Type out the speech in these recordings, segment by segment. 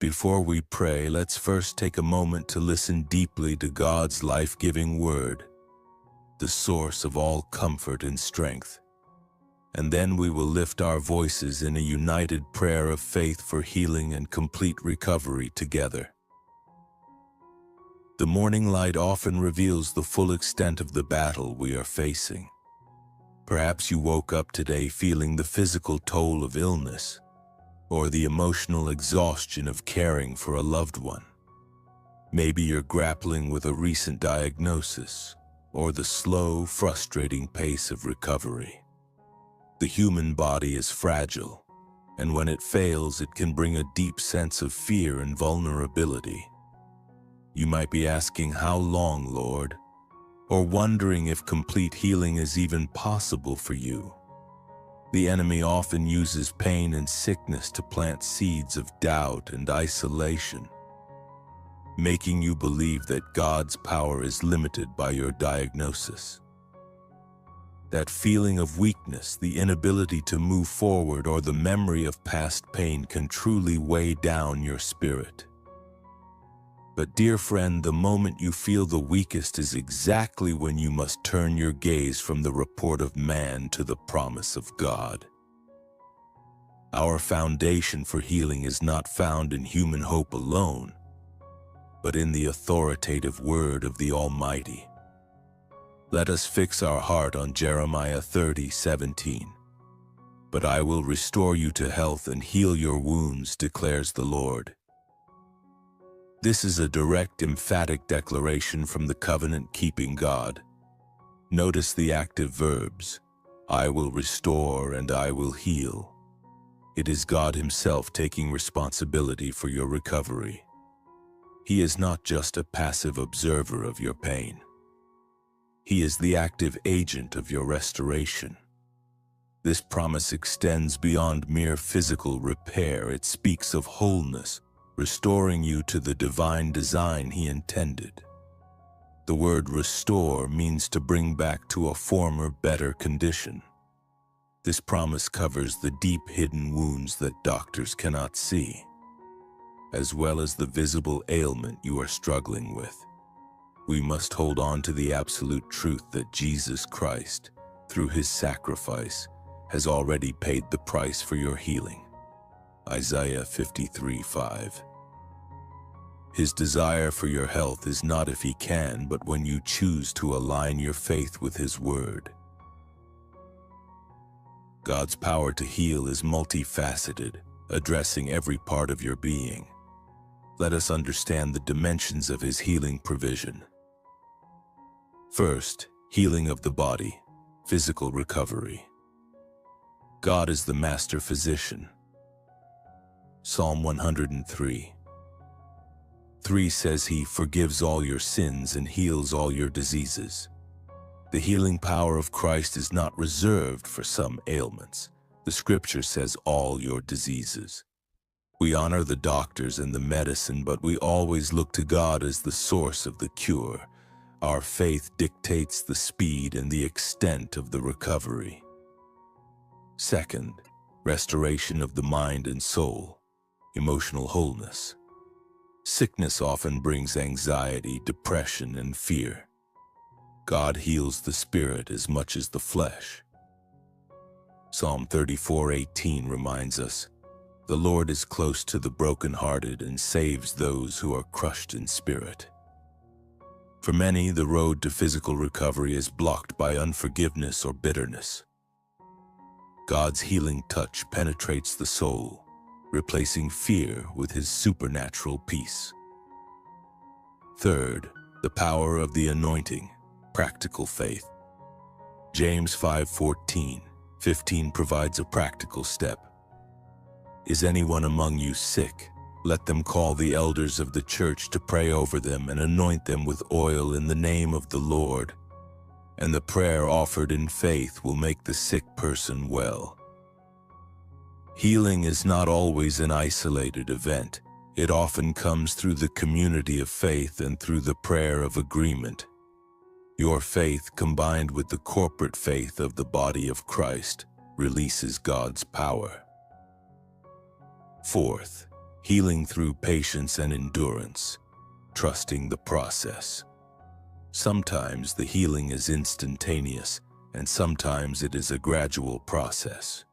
Before we pray, let's first take a moment to listen deeply to God's life-giving word, the source of all comfort and strength. And then we will lift our voices in a united prayer of faith for healing and complete recovery together. The morning light often reveals the full extent of the battle we are facing. Perhaps you woke up today feeling the physical toll of illness, or the emotional exhaustion of caring for a loved one. Maybe you're grappling with a recent diagnosis, or the slow, frustrating pace of recovery. The human body is fragile, and when it fails, it can bring a deep sense of fear and vulnerability. You might be asking, "How long, Lord?" or wondering if complete healing is even possible for you. The enemy often uses pain and sickness to plant seeds of doubt and isolation, making you believe that God's power is limited by your diagnosis. That feeling of weakness, the inability to move forward, or the memory of past pain can truly weigh down your spirit. But dear friend, the moment you feel the weakest is exactly when you must turn your gaze from the report of man to the promise of God. Our foundation for healing is not found in human hope alone, but in the authoritative word of the Almighty. Let us fix our heart on Jeremiah 30:17. "But I will restore you to health and heal your wounds, declares the Lord." This is a direct, emphatic declaration from the covenant-keeping God. Notice the active verbs, "I will restore" and "I will heal." It is God Himself taking responsibility for your recovery. He is not just a passive observer of your pain. He is the active agent of your restoration. This promise extends beyond mere physical repair. It speaks of wholeness, restoring you to the divine design He intended. The word restore means to bring back to a former, better condition. This promise covers the deep hidden wounds that doctors cannot see, as well as the visible ailment you are struggling with. We must hold on to the absolute truth that Jesus Christ, through His sacrifice, has already paid the price for your healing. Isaiah 53:5. His desire for your health is not if He can, but when you choose to align your faith with His word. God's power to heal is multifaceted, addressing every part of your being. Let us understand the dimensions of His healing provision. First, healing of the body, physical recovery. God is the master physician. Psalm 103:3 says He forgives all your sins and heals all your diseases. The healing power of Christ is not reserved for some ailments. The Scripture says all your diseases. We honor the doctors and the medicine, but we always look to God as the source of the cure. Our faith dictates the speed and the extent of the recovery. Second, restoration of the mind and soul, emotional wholeness. Sickness often brings anxiety, depression, and fear. God heals the spirit as much as the flesh. Psalm 34:18 reminds us, "The Lord is close to the brokenhearted and saves those who are crushed in spirit." For many, the road to physical recovery is blocked by unforgiveness or bitterness. God's healing touch penetrates the soul, replacing fear with His supernatural peace. Third, the power of the anointing, practical faith. James 5:14-15 provides a practical step. "Is anyone among you sick? Let them call the elders of the church to pray over them and anoint them with oil in the name of the Lord. And the prayer offered in faith will make the sick person well." Healing is not always an isolated event. It often comes through the community of faith and through the prayer of agreement. Your faith, combined with the corporate faith of the body of Christ, releases God's power. Fourth, healing through patience and endurance, trusting the process. Sometimes the healing is instantaneous, and sometimes it is a gradual process.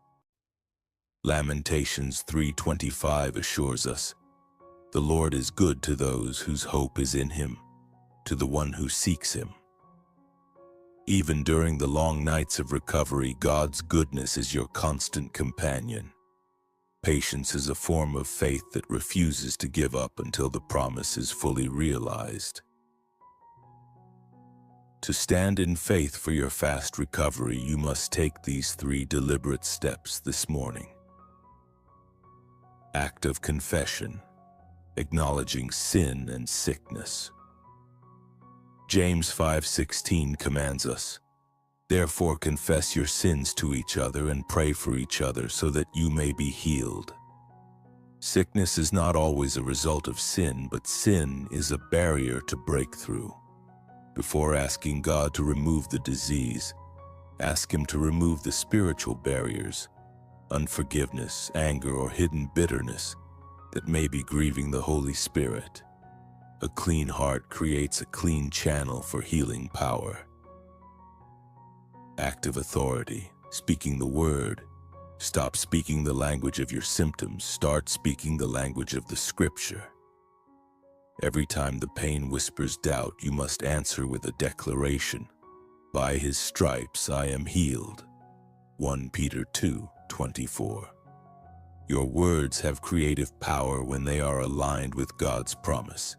Lamentations 3:25 assures us, "The Lord is good to those whose hope is in Him, to the one who seeks Him." Even during the long nights of recovery, God's goodness is your constant companion. Patience is a form of faith that refuses to give up until the promise is fully realized. To stand in faith for your fast recovery, you must take these 3 deliberate steps this morning. Act of confession, acknowledging sin and sickness. James 5:16 commands us, "Therefore confess your sins to each other and pray for each other so that you may be healed." Sickness is not always a result of sin, but sin is a barrier to breakthrough. Before asking God to remove the disease, ask Him to remove the spiritual barriers, unforgiveness, anger, or hidden bitterness that may be grieving the Holy Spirit. A clean heart creates a clean channel for healing power. Active authority, speaking the word. Stop speaking the language of your symptoms. Start speaking the language of the Scripture. Every time the pain whispers doubt, you must answer with a declaration. By His stripes I am healed. 1 Peter 2:24. Your words have creative power when they are aligned with God's promise.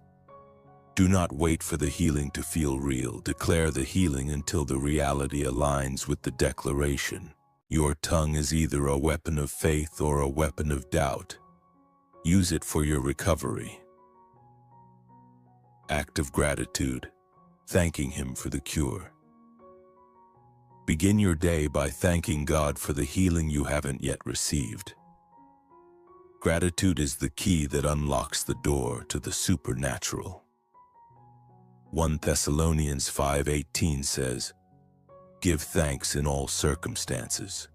Do not wait for the healing to feel real. Declare the healing until the reality aligns with the declaration. Your tongue is either a weapon of faith or a weapon of doubt. Use it for your recovery. Act of gratitude, thanking Him for the cure. Begin your day by thanking God for the healing you haven't yet received. Gratitude is the key that unlocks the door to the supernatural. 1 Thessalonians 5:18 says, "Give thanks in all circumstances."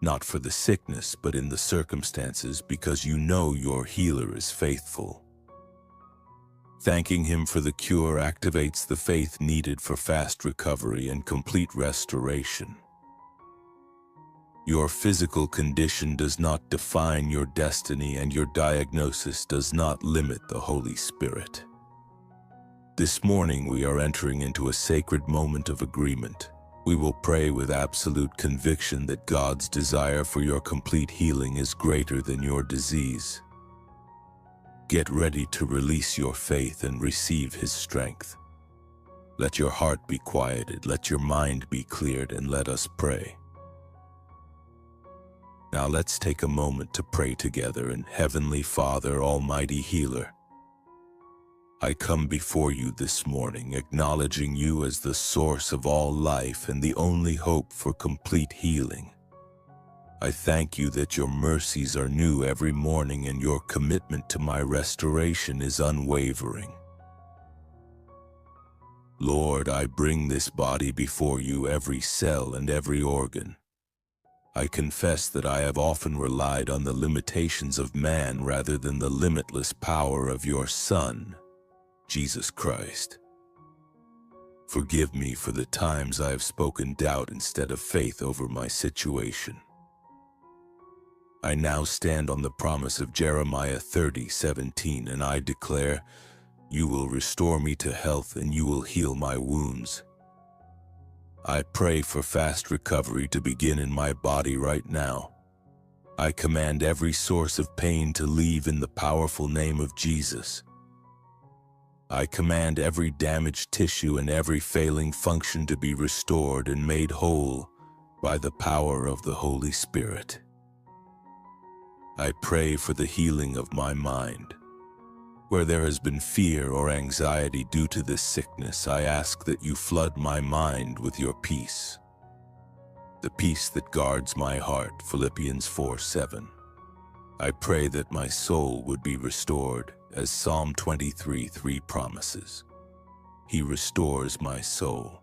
Not for the sickness, but in the circumstances, because you know your healer is faithful. Thanking Him for the cure activates the faith needed for fast recovery and complete restoration. Your physical condition does not define your destiny, and your diagnosis does not limit the Holy Spirit. This morning we are entering into a sacred moment of agreement. We will pray with absolute conviction that God's desire for your complete healing is greater than your disease. Get ready to release your faith and receive His strength. Let your heart be quieted, let your mind be cleared, and let us pray. Now let's take a moment to pray together. And Heavenly Father, Almighty Healer, I come before you this morning, acknowledging you as the source of all life and the only hope for complete healing. I thank you that your mercies are new every morning and your commitment to my restoration is unwavering. Lord, I bring this body before you, every cell and every organ. I confess that I have often relied on the limitations of man rather than the limitless power of your Son, Jesus Christ. Forgive me for the times I have spoken doubt instead of faith over my situation. I now stand on the promise of Jeremiah 30:17, and I declare, you will restore me to health and you will heal my wounds. I pray for fast recovery to begin in my body right now. I command every source of pain to leave in the powerful name of Jesus. I command every damaged tissue and every failing function to be restored and made whole by the power of the Holy Spirit. I pray for the healing of my mind. Where there has been fear or anxiety due to this sickness, I ask that you flood my mind with your peace. The peace that guards my heart, Philippians 4:7. I pray that my soul would be restored, as Psalm 23:3 promises. He restores my soul.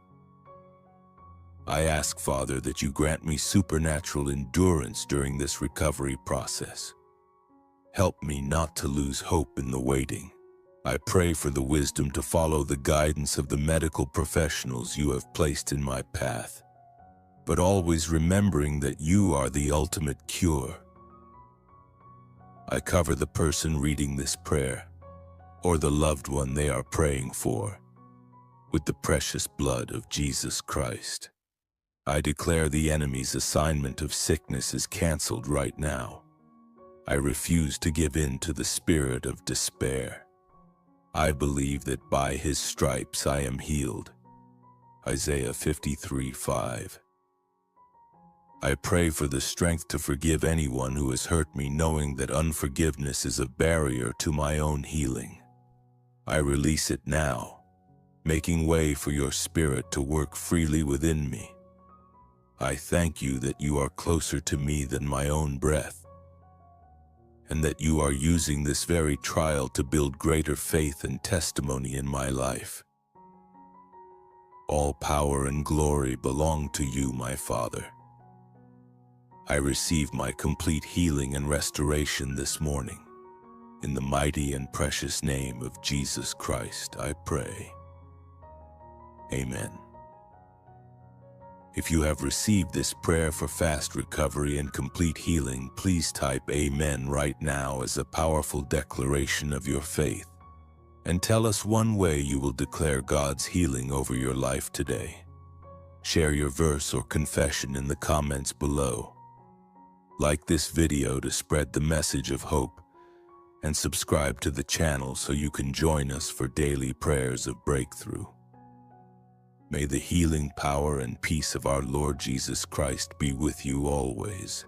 I ask, Father, that you grant me supernatural endurance during this recovery process. Help me not to lose hope in the waiting. I pray for the wisdom to follow the guidance of the medical professionals you have placed in my path, but always remembering that you are the ultimate cure. I cover the person reading this prayer, or the loved one they are praying for, with the precious blood of Jesus Christ. I declare the enemy's assignment of sickness is canceled right now. I refuse to give in to the spirit of despair. I believe that by his stripes I am healed. Isaiah 53:5. I pray for the strength to forgive anyone who has hurt me, knowing that unforgiveness is a barrier to my own healing. I release it now, making way for your spirit to work freely within me. I thank you that you are closer to me than my own breath, and that you are using this very trial to build greater faith and testimony in my life. All power and glory belong to you, my Father. I receive my complete healing and restoration this morning. In the mighty and precious name of Jesus Christ, I pray. Amen. If you have received this prayer for fast recovery and complete healing, please type Amen right now as a powerful declaration of your faith, and tell us one way you will declare God's healing over your life today. Share your verse or confession in the comments below. Like this video to spread the message of hope, and subscribe to the channel so you can join us for daily prayers of breakthrough. May the healing power and peace of our Lord Jesus Christ be with you always.